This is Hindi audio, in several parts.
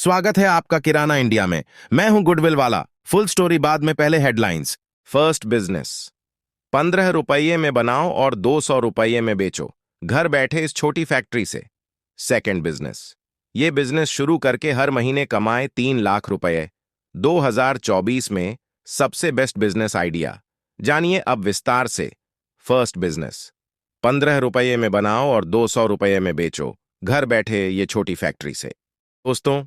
स्वागत है आपका किराना इंडिया में। मैं हूं गुडविल वाला। फुल स्टोरी बाद में, पहले हेडलाइंस। First business. 15 रुपये में बनाओ और 200 रुपये में बेचो, घर बैठे इस छोटी फैक्ट्री से। Second business. ये बिजनेस शुरू करके हर महीने कमाए 3 लाख रुपए। 2024 में सबसे बेस्ट बिजनेस आइडिया जानिए अब विस्तार से। First business. 15 रुपये में बनाओ और 200 रुपये में बेचो, घर बैठे ये छोटी फैक्ट्री से। दोस्तों,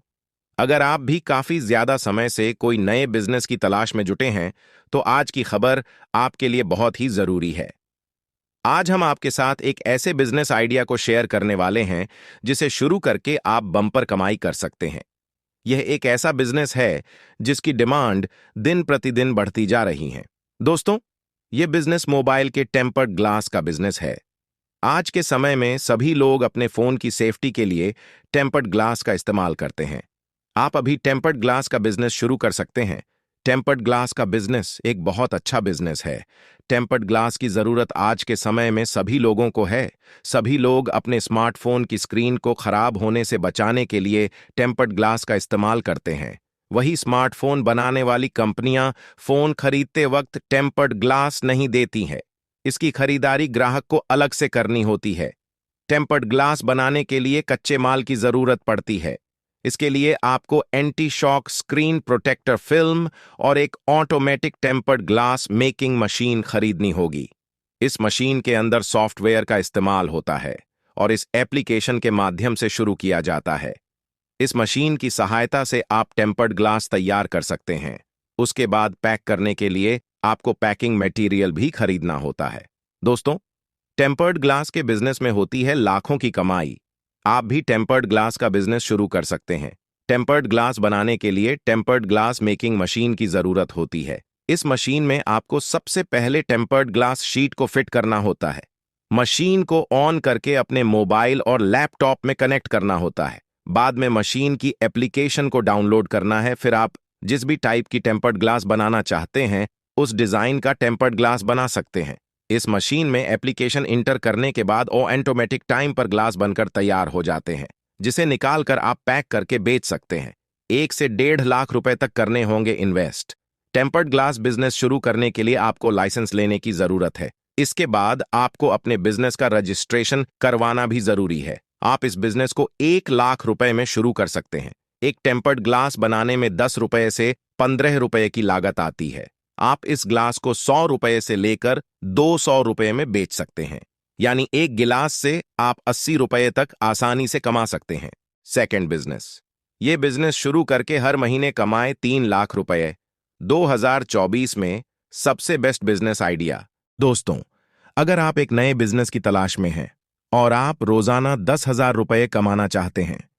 अगर आप भी काफी ज्यादा समय से कोई नए बिजनेस की तलाश में जुटे हैं, तो आज की खबर आपके लिए बहुत ही जरूरी है। आज हम आपके साथ एक ऐसे बिजनेस आइडिया को शेयर करने वाले हैं जिसे शुरू करके आप बम्पर कमाई कर सकते हैं। यह एक ऐसा बिजनेस है जिसकी डिमांड दिन प्रतिदिन बढ़ती जा रही है। दोस्तों, यह बिजनेस मोबाइल के टेम्पर्ड ग्लास का बिजनेस है। आज के समय में सभी लोग अपने फोन की सेफ्टी के लिए टेम्पर्ड ग्लास का इस्तेमाल करते हैं। आप अभी टेम्पर्ड ग्लास का बिजनेस शुरू कर सकते हैं। टेम्पर्ड ग्लास का बिजनेस एक बहुत अच्छा बिजनेस है। टेम्पर्ड ग्लास की जरूरत आज के समय में सभी लोगों को है। सभी लोग अपने स्मार्टफोन की स्क्रीन को खराब होने से बचाने के लिए टेम्पर्ड ग्लास का इस्तेमाल करते हैं। वही स्मार्टफोन बनाने वाली कंपनियां फोन खरीदते वक्त टेम्पर्ड ग्लास नहीं देती हैं। इसकी खरीदारी ग्राहक को अलग से करनी होती है। टेम्पर्ड ग्लास बनाने के लिए कच्चे माल की जरूरत पड़ती है। इसके लिए आपको anti shock screen protector film और एक automatic tempered glass making machine खरीदनी होगी। इस मशीन के अंदर सॉफ्टवेयर का इस्तेमाल होता है और इस एप्लीकेशन के माध्यम से शुरू किया जाता है। इस मशीन की सहायता से आप टेम्पर्ड ग्लास तैयार कर सकते हैं। उसके बाद पैक करने के लिए आपको पैकिंग मटेरियल भी खरीदना होता है। दोस्तों, टेम्पर्ड ग्लास के बिजनेस में होती है लाखों की कमाई। आप भी टेम्पर्ड ग्लास का बिजनेस शुरू कर सकते हैं। टेम्पर्ड ग्लास बनाने के लिए टेम्पर्ड ग्लास मेकिंग मशीन की जरूरत होती है। इस मशीन में आपको सबसे पहले टेम्पर्ड ग्लास शीट को फिट करना होता है। मशीन को ऑन करके अपने मोबाइल और लैपटॉप में कनेक्ट करना होता है। बाद में मशीन की एप्लीकेशन को डाउनलोड करना है। फिर आप जिस भी टाइप की टेम्पर्ड ग्लास बनाना चाहते हैं, उस डिजाइन का टेम्पर्ड ग्लास बना सकते हैं। इस मशीन में एप्लीकेशन इंटर करने के बाद ऑटोमेटिक टाइम पर ग्लास बनकर तैयार हो जाते हैं, जिसे निकालकर आप पैक करके बेच सकते हैं। 1 से 1.5 लाख रुपए तक करने होंगे इन्वेस्ट। टेम्पर्ड ग्लास बिजनेस शुरू करने के लिए आपको लाइसेंस लेने की जरूरत है। इसके बाद आपको अपने बिजनेस का रजिस्ट्रेशन करवाना भी जरूरी है। आप इस बिजनेस को 1 लाख रुपए में शुरू कर सकते हैं। एक टेम्पर्ड ग्लास बनाने में 10 रुपए से 15 रुपए की लागत आती है। आप इस ग्लास को 100 रुपए से लेकर 200 रुपए में बेच सकते हैं। यानी एक गिलास से आप 80 रुपए तक आसानी से कमा सकते हैं। Second business. ये बिजनेस शुरू करके हर महीने कमाए 3 लाख रुपए। 2024 में सबसे बेस्ट बिजनेस आइडिया। दोस्तों, अगर आप एक नए बिजनेस की तलाश में हैं और आप रोजाना 10,000 रुपए कमाना चाहते हैं,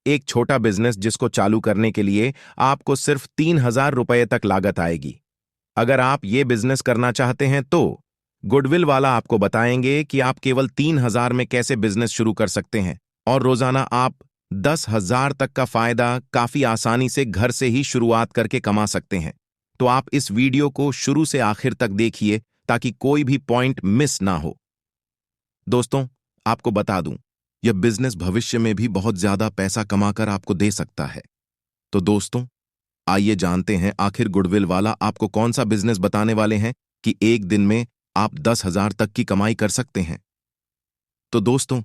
एक छोटा बिजनेस जिसको चालू करने के लिए आपको सिर्फ 3,000 रुपए तक लागत आएगी। अगर आप ये बिजनेस करना चाहते हैं तो गुडविल वाला आपको बताएंगे कि आप केवल 3,000 में कैसे बिजनेस शुरू कर सकते हैं और रोजाना आप 10,000 तक का फायदा काफी आसानी से घर से ही शुरुआत करके कमा सकते हैं। तो आप इस वीडियो को शुरू से आखिर तक देखिए ताकि कोई भी पॉइंट मिस ना हो। दोस्तों, आपको बता दूं, यह बिजनेस भविष्य में भी बहुत ज्यादा पैसा कमाकर आपको दे सकता है। तो दोस्तों, आइए जानते हैं आखिर गुडविल वाला आपको कौन सा बिजनेस बताने वाले हैं कि एक दिन में आप 10,000 तक की कमाई कर सकते हैं। तो दोस्तों,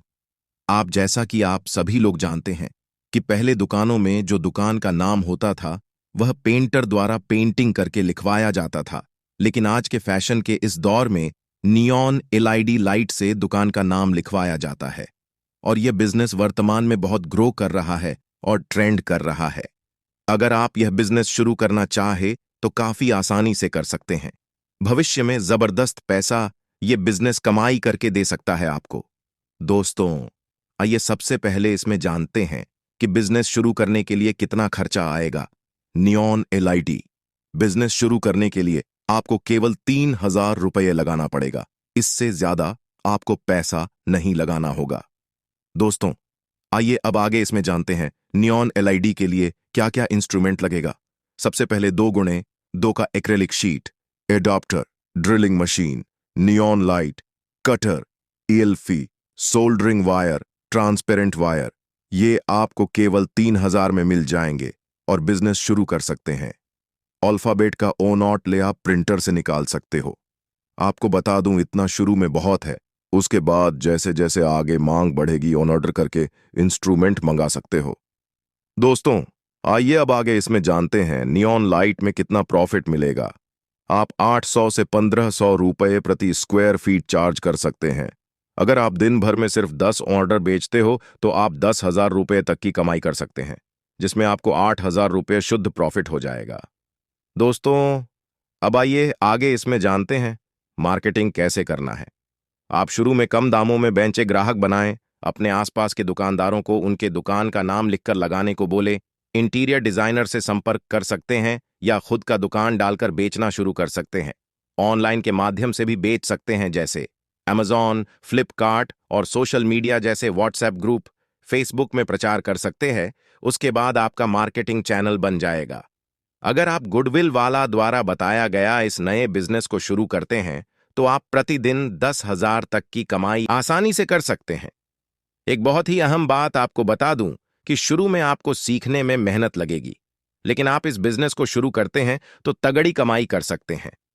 आप जैसा कि आप सभी लोग जानते हैं कि पहले दुकानों में जो दुकान का नाम होता था वह पेंटर द्वारा पेंटिंग करके लिखवाया जाता था। लेकिन आज के फैशन के इस दौर में नियॉन एलईडी लाइट से दुकान का नाम लिखवाया जाता है और यह बिजनेस वर्तमान में बहुत ग्रो कर रहा है और ट्रेंड कर रहा है। अगर आप यह बिजनेस शुरू करना चाहे तो काफी आसानी से कर सकते हैं। भविष्य में जबरदस्त पैसा यह बिजनेस कमाई करके दे सकता है आपको। दोस्तों, आइए सबसे पहले इसमें जानते हैं कि बिजनेस शुरू करने के लिए कितना खर्चा आएगा। नियॉन एलईडी बिजनेस शुरू करने के लिए आपको केवल 3,000 रुपये लगाना पड़ेगा। इससे ज्यादा आपको पैसा नहीं लगाना होगा। दोस्तों, आइए अब आगे इसमें जानते हैं नियॉन एलईडी के लिए क्या क्या इंस्ट्रूमेंट लगेगा। सबसे पहले 2x2 का acrylic sheet, adapter, drilling machine, neon light, cutter, Elfy, soldering wire, transparent wire. ये आपको केवल 3,000 में मिल जाएंगे और बिजनेस शुरू कर सकते हैं। अल्फाबेट का ओ नॉट ले आप प्रिंटर से निकाल सकते हो। आपको बता दूं, इतना शुरू में बहुत है। उसके बाद जैसे जैसे आगे मांग बढ़ेगी ऑन ऑर्डर करके इंस्ट्रूमेंट मंगा सकते हो। दोस्तों, आइए अब आगे इसमें जानते हैं नियॉन लाइट में कितना प्रॉफिट मिलेगा। आप 800 से 1500 रुपए प्रति स्क्वायर फीट चार्ज कर सकते हैं। अगर आप दिन भर में सिर्फ 10 ऑर्डर बेचते हो तो आप 10,000 रुपए तक की कमाई कर सकते हैं, जिसमें आपको 8,000 रुपए शुद्ध प्रॉफिट हो जाएगा। दोस्तों, अब आइए आगे इसमें जानते हैं मार्केटिंग कैसे करना है। आप शुरू में कम दामों में बेंचे ग्राहक बनाएं, अपने आसपास के दुकानदारों को उनके दुकान का नाम लिखकर लगाने को बोले, इंटीरियर डिजाइनर से संपर्क कर सकते हैं या खुद का दुकान डालकर बेचना शुरू कर सकते हैं। ऑनलाइन के माध्यम से भी बेच सकते हैं, जैसे Amazon, फ्लिपकार्ट और सोशल मीडिया जैसे व्हाट्सएप ग्रुप, फेसबुक में प्रचार कर सकते हैं। उसके बाद आपका मार्केटिंग चैनल बन जाएगा। अगर आप गुडविल वाला द्वारा बताया गया इस नए बिजनेस को शुरू करते हैं तो आप प्रतिदिन 10,000 तक की कमाई आसानी से कर सकते हैं। एक बहुत ही अहम बात आपको बता दूं कि शुरू में आपको सीखने में मेहनत लगेगी, लेकिन आप इस बिजनेस को शुरू करते हैं तो तगड़ी कमाई कर सकते हैं।